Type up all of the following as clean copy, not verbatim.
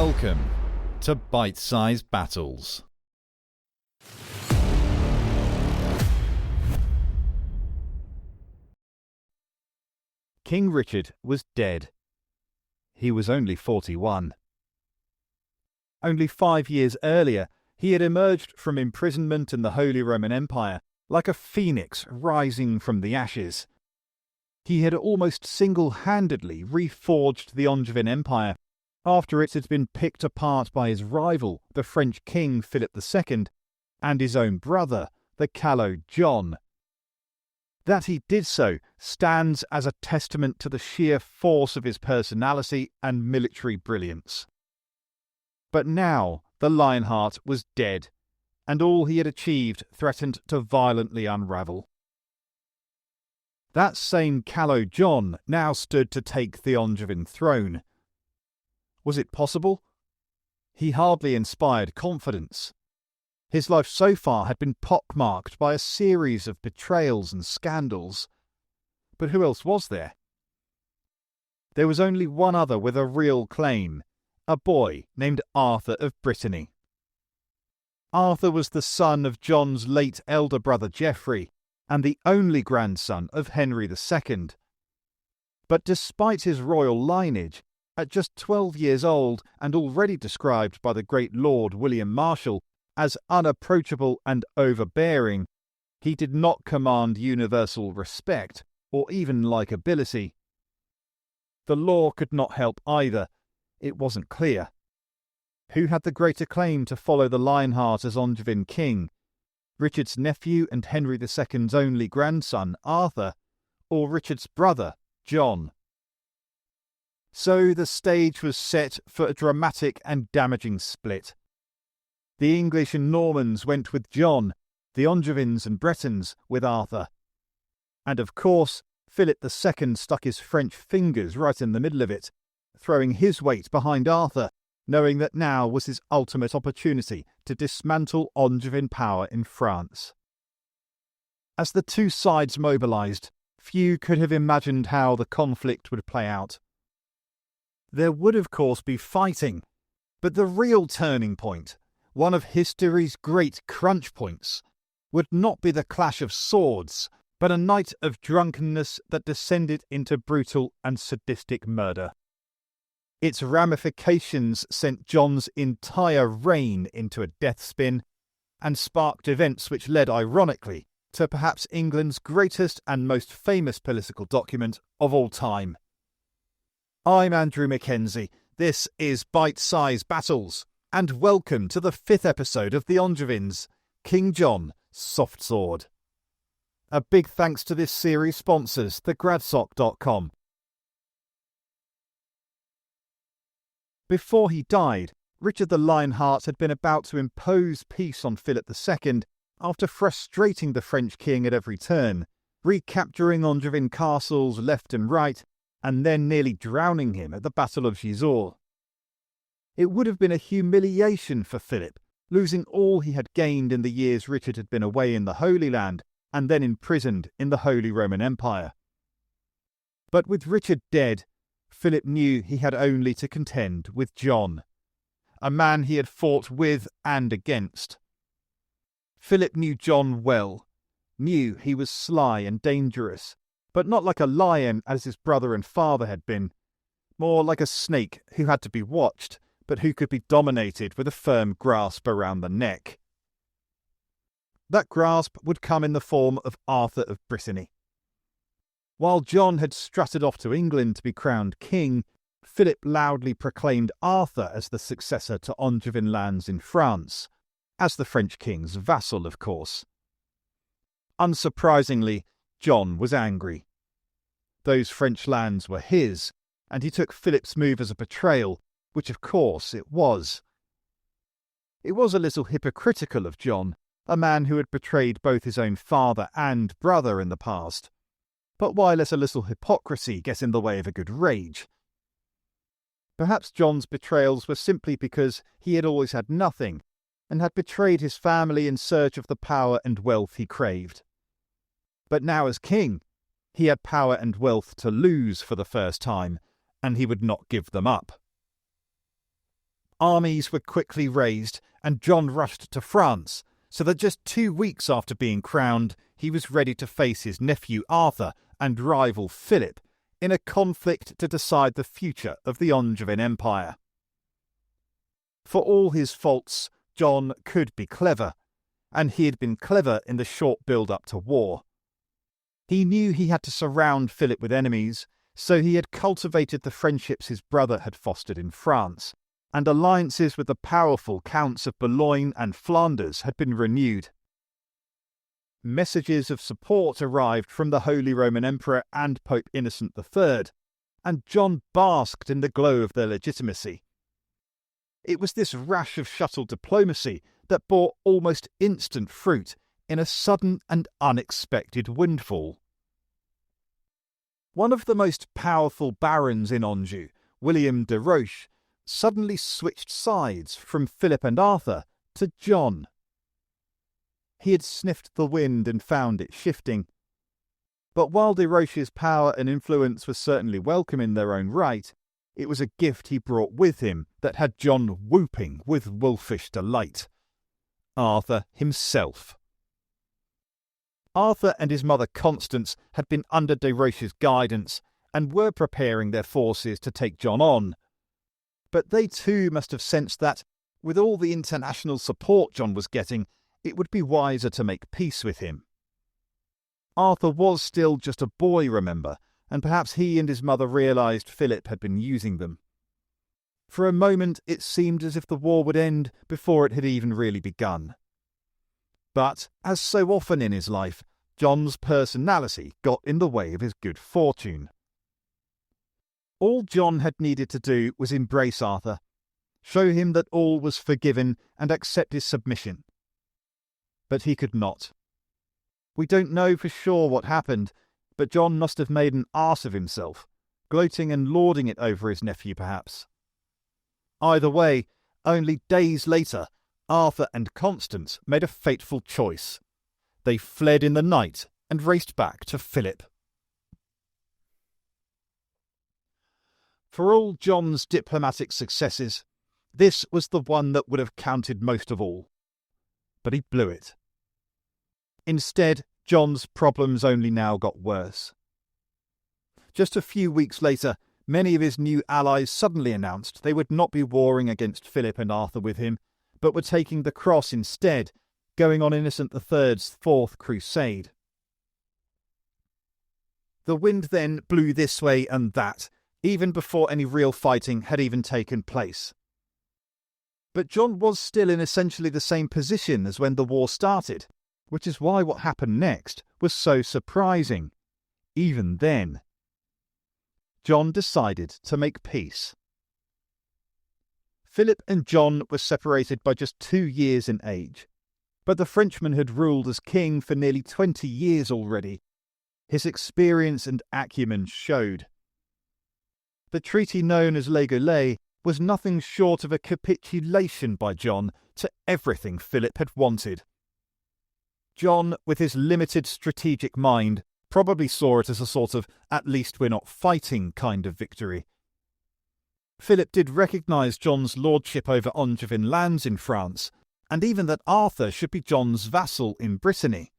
Welcome to Bite-Sized Battles. King Richard was dead. He was only 41. Only 5 years earlier, he had emerged from imprisonment in the Holy Roman Empire like a phoenix rising from the ashes. He had almost single-handedly reforged the Angevin Empire after it had been picked apart by his rival, the French king Philip II, and his own brother, the callow John. That he did so stands as a testament to the sheer force of his personality and military brilliance. But now the Lionheart was dead, and all he had achieved threatened to violently unravel. That same callow John now stood to take the Angevin throne. Was it possible? He hardly inspired confidence. His life so far had been pockmarked by a series of betrayals and scandals. But who else was there? There was only one other with a real claim, a boy named Arthur of Brittany. Arthur was the son of John's late elder brother Geoffrey, and the only grandson of Henry II. But despite his royal lineage, at just 12 years old and already described by the great Lord William Marshall as unapproachable and overbearing, he did not command universal respect or even likability. The law could not help either. It wasn't clear. Who had the greater claim to follow the Lionheart as Angevin king? Richard's nephew and Henry II's only grandson, Arthur, or Richard's brother, John? So the stage was set for a dramatic and damaging split. The English and Normans went with John, the Angevins and Bretons with Arthur. And of course, Philip II stuck his French fingers right in the middle of it, throwing his weight behind Arthur, knowing that now was his ultimate opportunity to dismantle Angevin power in France. As the two sides mobilised, few could have imagined how the conflict would play out. There would of course be fighting, but the real turning point, one of history's great crunch points, would not be the clash of swords, but a night of drunkenness that descended into brutal and sadistic murder. Its ramifications sent John's entire reign into a death spin and sparked events which led, ironically, to perhaps England's greatest and most famous political document of all time. I'm Andrew Mackenzie, this is Bite-Sized Battles, and welcome to the 5th episode of the Angevins, King John, Softsword. A big thanks to this series' sponsors, thegradsock.com. Before he died, Richard the Lionheart had been about to impose peace on Philip II after frustrating the French king at every turn, recapturing Angevin castles left and right, and then nearly drowning him at the Battle of Gisors. It would have been a humiliation for Philip, losing all he had gained in the years Richard had been away in the Holy Land and then imprisoned in the Holy Roman Empire. But with Richard dead, Philip knew he had only to contend with John, a man he had fought with and against. Philip knew John well, knew he was sly and dangerous, but not like a lion as his brother and father had been, more like a snake who had to be watched, but who could be dominated with a firm grasp around the neck. That grasp would come in the form of Arthur of Brittany. While John had strutted off to England to be crowned king, Philip loudly proclaimed Arthur as the successor to Angevin lands in France, as the French king's vassal, of course. Unsurprisingly, John was angry. Those French lands were his, and he took Philip's move as a betrayal, which of course it was. It was a little hypocritical of John, a man who had betrayed both his own father and brother in the past. But why let a little hypocrisy get in the way of a good rage? Perhaps John's betrayals were simply because he had always had nothing, and had betrayed his family in search of the power and wealth he craved. But now as king, he had power and wealth to lose for the first time, and he would not give them up. Armies were quickly raised, and John rushed to France, so that just 2 weeks after being crowned, he was ready to face his nephew Arthur and rival Philip in a conflict to decide the future of the Angevin Empire. For all his faults, John could be clever, and he had been clever in the short build-up to war. He knew he had to surround Philip with enemies, so he had cultivated the friendships his brother had fostered in France, and alliances with the powerful Counts of Boulogne and Flanders had been renewed. Messages of support arrived from the Holy Roman Emperor and Pope Innocent III, and John basked in the glow of their legitimacy. It was this rash of shuttle diplomacy that bore almost instant fruit in a sudden and unexpected windfall. One of the most powerful barons in Anjou, William de Roche, suddenly switched sides from Philip and Arthur to John. He had sniffed the wind and found it shifting. But while de Roche's power and influence were certainly welcome in their own right, it was a gift he brought with him that had John whooping with wolfish delight. Arthur himself. Arthur and his mother Constance had been under de Roche's guidance and were preparing their forces to take John on. But they too must have sensed that, with all the international support John was getting, it would be wiser to make peace with him. Arthur was still just a boy, remember, and perhaps he and his mother realised Philip had been using them. For a moment it seemed as if the war would end before it had even really begun. But, as so often in his life, John's personality got in the way of his good fortune. All John had needed to do was embrace Arthur, show him that all was forgiven and accept his submission. But he could not. We don't know for sure what happened, but John must have made an arse of himself, gloating and lording it over his nephew perhaps. Either way, only days later, Arthur and Constance made a fateful choice. They fled in the night and raced back to Philip. For all John's diplomatic successes, this was the one that would have counted most of all. But he blew it. Instead, John's problems only now got worse. Just a few weeks later, many of his new allies suddenly announced they would not be warring against Philip and Arthur with him, but were taking the cross instead, going on Innocent III's Fourth Crusade. The wind then blew this way and that, even before any real fighting had even taken place. But John was still in essentially the same position as when the war started, which is why what happened next was so surprising, even then. John decided to make peace. Philip and John were separated by just 2 years in age, but the Frenchman had ruled as king for nearly 20 years already. His experience and acumen showed. The treaty known as Les Gaulets was nothing short of a capitulation by John to everything Philip had wanted. John, with his limited strategic mind, probably saw it as a sort of "at least we're not fighting" kind of victory. Philip did recognise John's lordship over Angevin lands in France, and even that Arthur should be John's vassal in Brittany.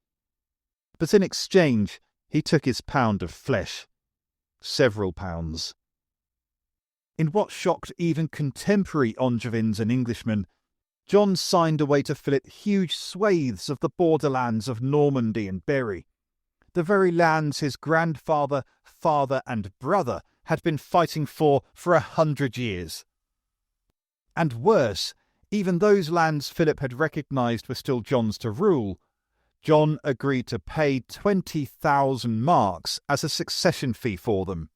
But in exchange, he took his pound of flesh. Several pounds. In what shocked even contemporary Angevins and Englishmen, John signed away to Philip huge swathes of the borderlands of Normandy and Berry, the very lands his grandfather, father and brother had been fighting for 100 years. And worse, even those lands Philip had recognised were still John's to rule. John agreed to pay 20,000 marks as a succession fee for them,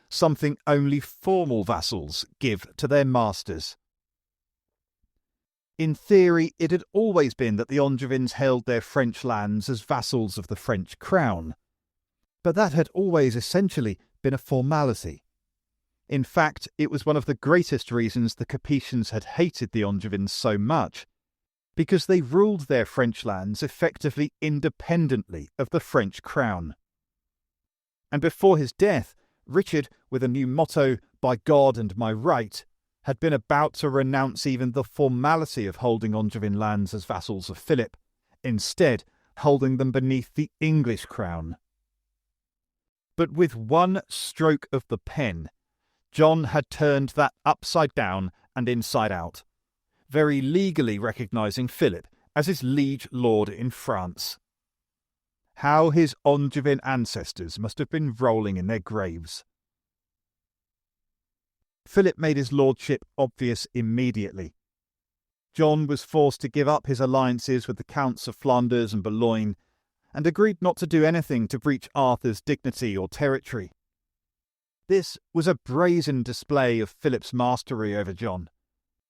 something only formal vassals give to their masters. In theory, it had always been that the Angevins held their French lands as vassals of the French crown, but that had always essentially been a formality. In fact, it was one of the greatest reasons the Capetians had hated the Angevins so much, because they ruled their French lands effectively independently of the French crown. And before his death, Richard, with a new motto, "By God and my right," had been about to renounce even the formality of holding Angevin lands as vassals of Philip, instead holding them beneath the English crown. But with one stroke of the pen, John had turned that upside down and inside out, very legally recognising Philip as his liege lord in France. How his Angevin ancestors must have been rolling in their graves. Philip made his lordship obvious immediately. John was forced to give up his alliances with the Counts of Flanders and Boulogne, and agreed not to do anything to breach Arthur's dignity or territory. This was a brazen display of Philip's mastery over John,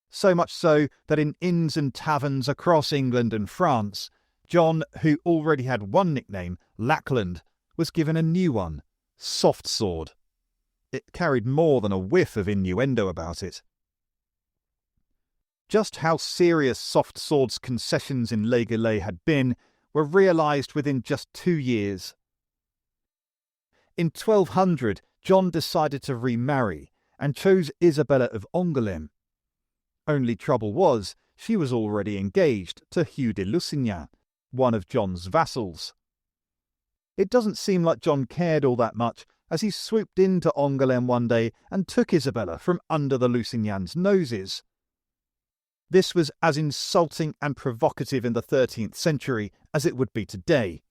so much so that in inns and taverns across England and France, John, who already had one nickname, Lackland, was given a new one, Softsword. It carried more than a whiff of innuendo about it. Just how serious Softsword's concessions in Les Gaulois had been were realised within just 2 years. In 1200, John decided to remarry and chose Isabella of Angoulême. Only trouble was, she was already engaged to Hugh de Lusignan, one of John's vassals. It doesn't seem like John cared all that much, as he swooped into Angoulême one day and took Isabella from under the Lusignans' noses. This was as insulting and provocative in the 13th century as it would be today.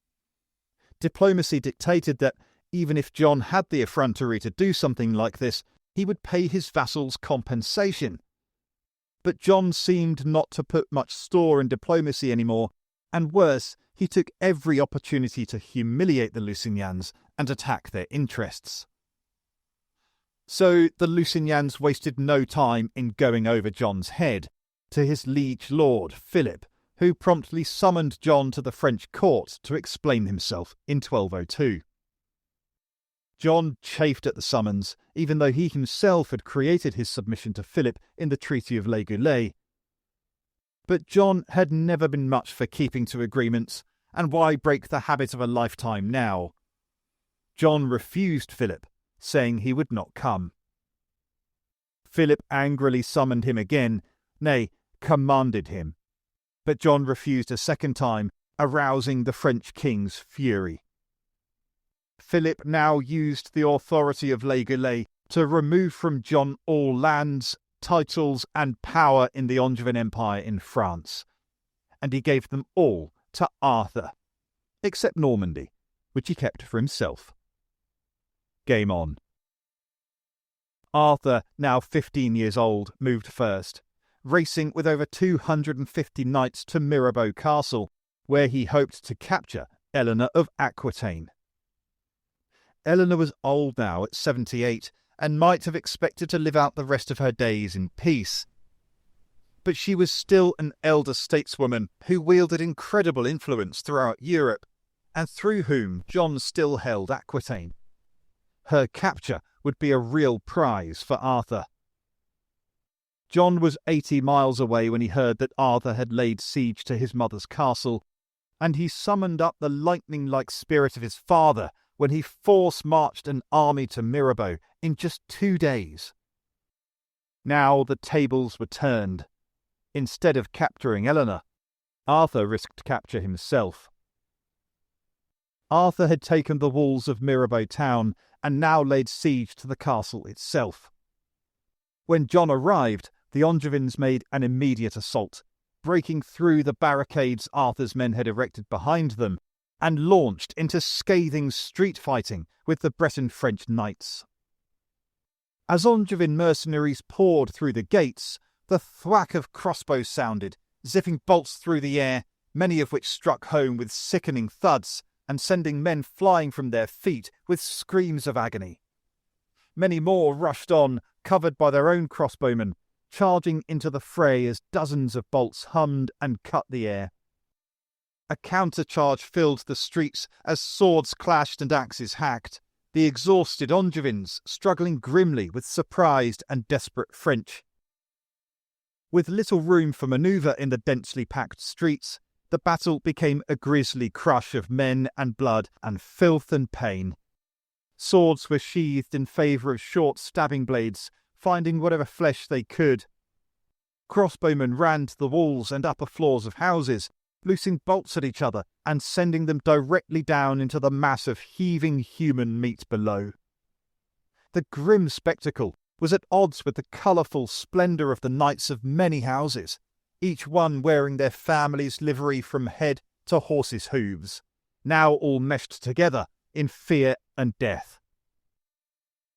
Diplomacy dictated that, even if John had the effrontery to do something like this, he would pay his vassals compensation. But John seemed not to put much store in diplomacy anymore, and worse, he took every opportunity to humiliate the Lusignans and attack their interests. So the Lusignans wasted no time in going over John's head to his liege lord, Philip, who promptly summoned John to the French court to explain himself in 1202. John chafed at the summons, even though he himself had created his submission to Philip in the Treaty of Les Gaulois. But John had never been much for keeping to agreements, and why break the habit of a lifetime now? John refused Philip, saying he would not come. Philip angrily summoned him again, nay, commanded him. But John refused a second time, arousing the French king's fury. Philip now used the authority of Les Gaulois to remove from John all lands, titles and power in the Angevin Empire in France, and he gave them all to Arthur, except Normandy, which he kept for himself. Game on. Arthur, now 15 years old, moved first, racing with over 250 knights to Mirabeau Castle, where he hoped to capture Eleanor of Aquitaine. Eleanor was old now at 78 and might have expected to live out the rest of her days in peace. But she was still an elder stateswoman who wielded incredible influence throughout Europe, and through whom John still held Aquitaine. Her capture would be a real prize for Arthur. John was 80 miles away when he heard that Arthur had laid siege to his mother's castle, and he summoned up the lightning-like spirit of his father when he force-marched an army to Mirabeau in just 2 days. Now the tables were turned. Instead of capturing Eleanor, Arthur risked capture himself. Arthur had taken the walls of Mirabeau town and now laid siege to the castle itself. When John arrived, the Angevins made an immediate assault, breaking through the barricades Arthur's men had erected behind them, and launched into scathing street fighting with the Breton French knights. As Angevin mercenaries poured through the gates, the thwack of crossbows sounded, zipping bolts through the air, many of which struck home with sickening thuds and sending men flying from their feet with screams of agony. Many more rushed on, covered by their own crossbowmen, charging into the fray as dozens of bolts hummed and cut the air. A countercharge filled the streets as swords clashed and axes hacked, the exhausted Angevins struggling grimly with surprised and desperate French. With little room for manoeuvre in the densely packed streets, the battle became a grisly crush of men and blood and filth and pain. Swords were sheathed in favour of short stabbing blades, finding whatever flesh they could. Crossbowmen ran to the walls and upper floors of houses, loosing bolts at each other and sending them directly down into the mass of heaving human meat below. The grim spectacle was at odds with the colourful splendour of the knights of many houses, each one wearing their family's livery from head to horse's hooves, now all meshed together in fear and death.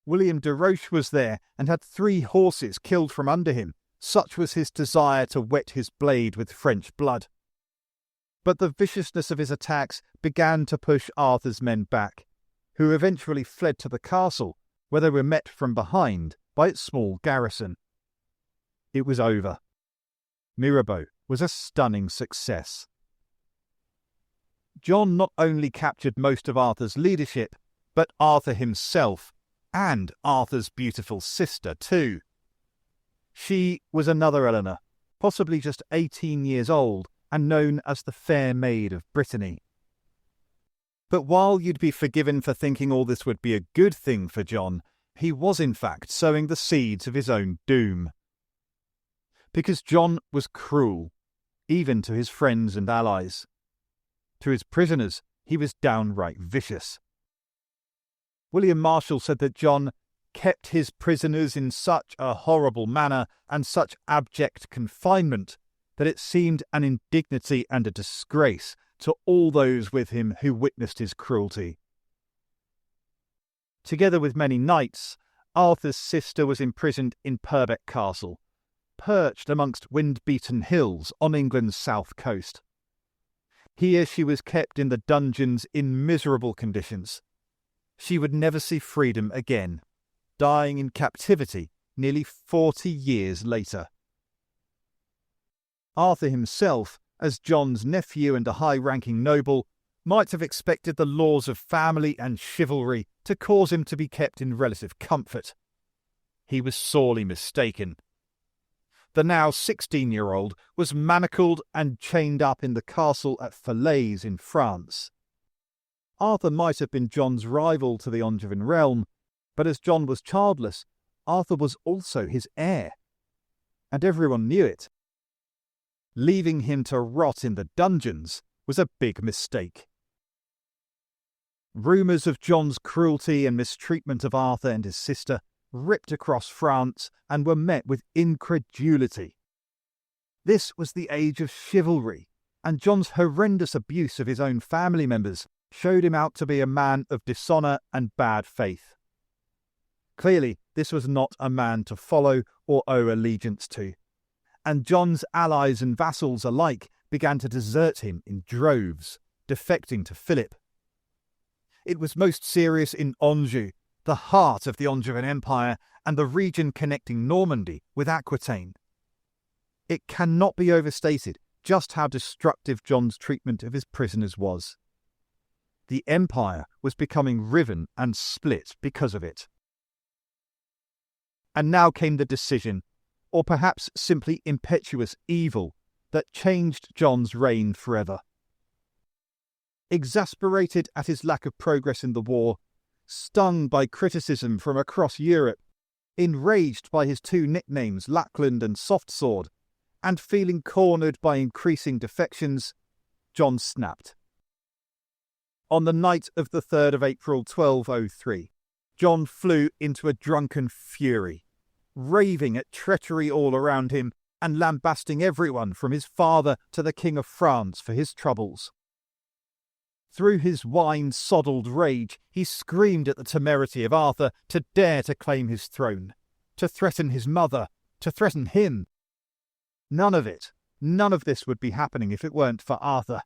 William de Roche was there and had 3 horses killed from under him. Such was his desire to wet his blade with French blood. But the viciousness of his attacks began to push Arthur's men back, who eventually fled to the castle, where they were met from behind by its small garrison. It was over. Mirabeau was a stunning success. John not only captured most of Arthur's leadership, but Arthur himself, and Arthur's beautiful sister too. She was another Eleanor, possibly just 18 years old, and known as the Fair Maid of Brittany. But while you'd be forgiven for thinking all this would be a good thing for John, he was in fact sowing the seeds of his own doom. Because John was cruel, even to his friends and allies. To his prisoners, he was downright vicious. William Marshall said that John kept his prisoners in such a horrible manner and such abject confinement that it seemed an indignity and a disgrace to all those with him who witnessed his cruelty. Together with many knights, Arthur's sister was imprisoned in Purbeck Castle, perched amongst wind-beaten hills on England's south coast. Here she was kept in the dungeons in miserable conditions. She would never see freedom again, dying in captivity nearly 40 years later. Arthur himself, as John's nephew and a high-ranking noble, might have expected the laws of family and chivalry to cause him to be kept in relative comfort. He was sorely mistaken. The now 16-year-old was manacled and chained up in the castle at Falaise in France. Arthur might have been John's rival to the Angevin realm, but as John was childless, Arthur was also his heir. And everyone knew it. Leaving him to rot in the dungeons was a big mistake. Rumours of John's cruelty and mistreatment of Arthur and his sister ripped across France and were met with incredulity. This was the age of chivalry, and John's horrendous abuse of his own family members showed him out to be a man of dishonour and bad faith. Clearly, this was not a man to follow or owe allegiance to, and John's allies and vassals alike began to desert him in droves, defecting to Philip. It was most serious in Anjou, the heart of the Angevin Empire and the region connecting Normandy with Aquitaine. It cannot be overstated just how destructive John's treatment of his prisoners was. The empire was becoming riven and split because of it. And now came the decision, or perhaps simply impetuous evil, that changed John's reign forever. Exasperated at his lack of progress in the war, stung by criticism from across Europe, enraged by his 2 nicknames Lackland and Softsword, and feeling cornered by increasing defections, John snapped. On the night of the 3rd of April 1203, John flew into a drunken fury, raving at treachery all around him and lambasting everyone from his father to the King of France for his troubles. Through his wine-soddled rage, he screamed at the temerity of Arthur to dare to claim his throne, to threaten his mother, to threaten him. None of this would be happening if it weren't for Arthur.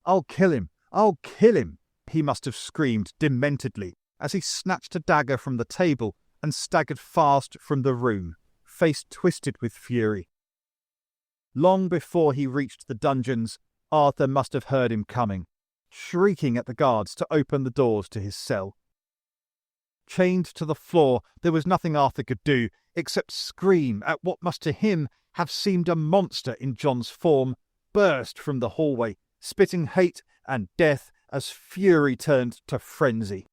"I'll kill him! I'll kill him!" he must have screamed dementedly as he snatched a dagger from the table and staggered fast from the room, face twisted with fury. Long before he reached the dungeons, Arthur must have heard him coming, shrieking at the guards to open the doors to his cell. Chained to the floor, there was nothing Arthur could do except scream at what must to him have seemed a monster in John's form, burst from the hallway, spitting hate and death as fury turned to frenzy.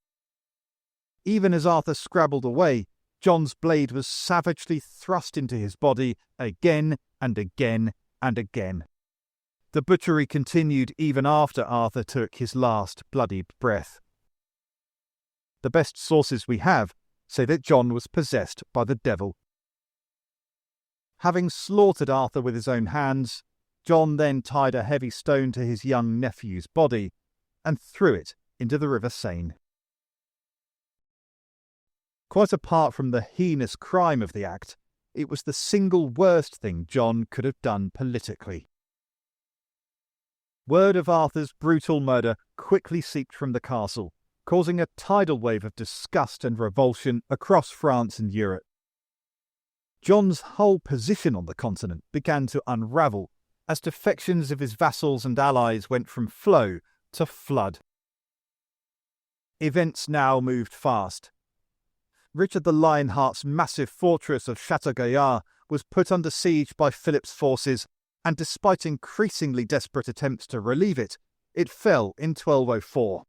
Even as Arthur scrabbled away, Jon's blade was savagely thrust into his body again and again and again. The butchery continued even after Arthur took his last bloodied breath. The best sources we have say that Jon was possessed by the devil. Having slaughtered Arthur with his own hands, Jon then tied a heavy stone to his young nephew's body and threw it into the River Seine. Quite apart from the heinous crime of the act, it was the single worst thing Jon could have done politically. Word of Arthur's brutal murder quickly seeped from the castle, causing a tidal wave of disgust and revulsion across France and Europe. Jon's whole position on the continent began to unravel as defections of his vassals and allies went from flow to flood. Events now moved fast. Richard the Lionheart's massive fortress of Château-Gaillard was put under siege by Philip's forces, and despite increasingly desperate attempts to relieve it, it fell in 1204.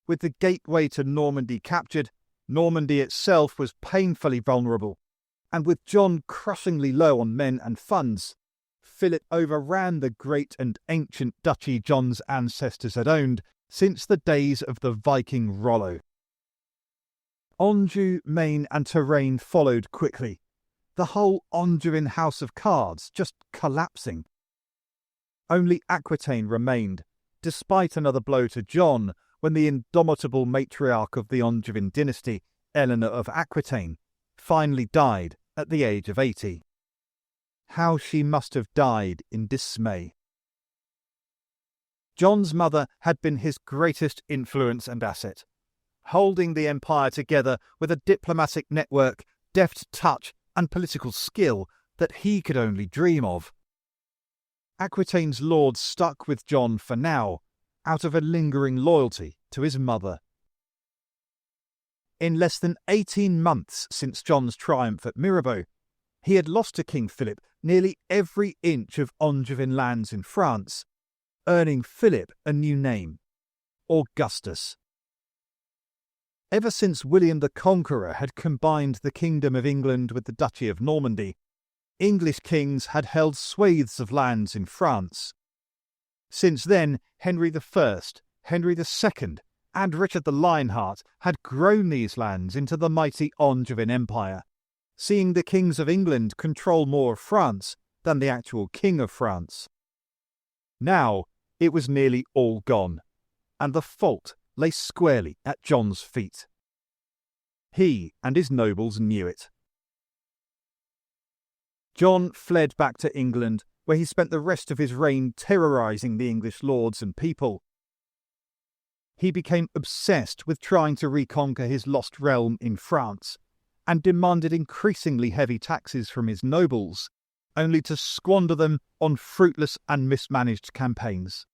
With the gateway to Normandy captured, Normandy itself was painfully vulnerable, and with Jon crushingly low on men and funds, Philip overran the great and ancient duchy Jon's ancestors had owned since the days of the Viking Rollo. Anjou, Maine and Touraine followed quickly, the whole Angevin house of cards just collapsing. Only Aquitaine remained, despite another blow to Jon when the indomitable matriarch of the Angevin dynasty, Eleanor of Aquitaine, finally died at the age of 80. How she must have died in dismay. Jon's mother had been his greatest influence and asset, holding the empire together with a diplomatic network, deft touch and political skill that he could only dream of. Aquitaine's lords stuck with Jon for now, out of a lingering loyalty to his mother. In less than 18 months since Jon's triumph at Mirabeau, he had lost to King Philip nearly every inch of Angevin lands in France, earning Philip a new name, Augustus. Ever since William the Conqueror had combined the Kingdom of England with the Duchy of Normandy, English kings had held swathes of lands in France. Since then, Henry I, Henry II, and Richard the Lionheart had grown these lands into the mighty Angevin Empire, seeing the kings of England control more of France than the actual King of France. Now it was nearly all gone, and the fault lay squarely at Jon's feet. He and his nobles knew it. Jon fled back to England, where he spent the rest of his reign terrorising the English lords and people. He became obsessed with trying to reconquer his lost realm in France, and demanded increasingly heavy taxes from his nobles, only to squander them on fruitless and mismanaged campaigns.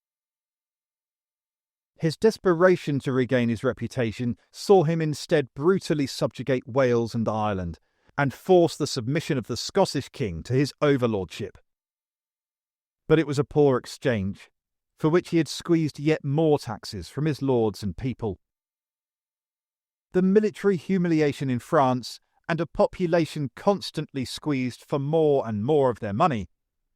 His desperation to regain his reputation saw him instead brutally subjugate Wales and Ireland, and force the submission of the Scottish king to his overlordship. But it was a poor exchange, for which he had squeezed yet more taxes from his lords and people. The military humiliation in France, and a population constantly squeezed for more and more of their money,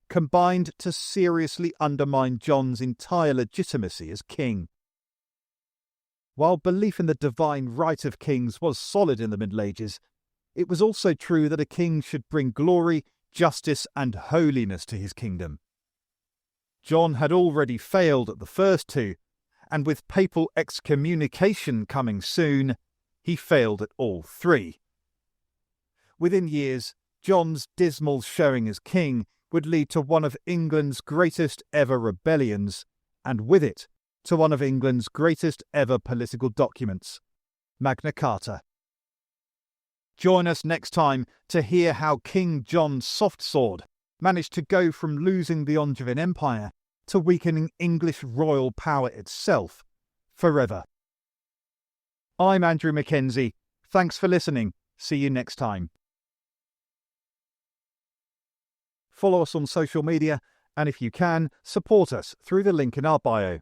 combined to seriously undermine Jon's entire legitimacy as king. While belief in the divine right of kings was solid in the Middle Ages, it was also true that a king should bring glory, justice, and holiness to his kingdom. Jon had already failed at the first two, and with papal excommunication coming soon, he failed at all three. Within years, Jon's dismal showing as king would lead to one of England's greatest ever rebellions, and with it, to one of England's greatest ever political documents, Magna Carta. Join us next time to hear how King Jon Softsword managed to go from losing the Angevin Empire to weakening English royal power itself forever. I'm Andrew Mackenzie. Thanks for listening. See you next time. Follow us on social media, and if you can, support us through the link in our bio.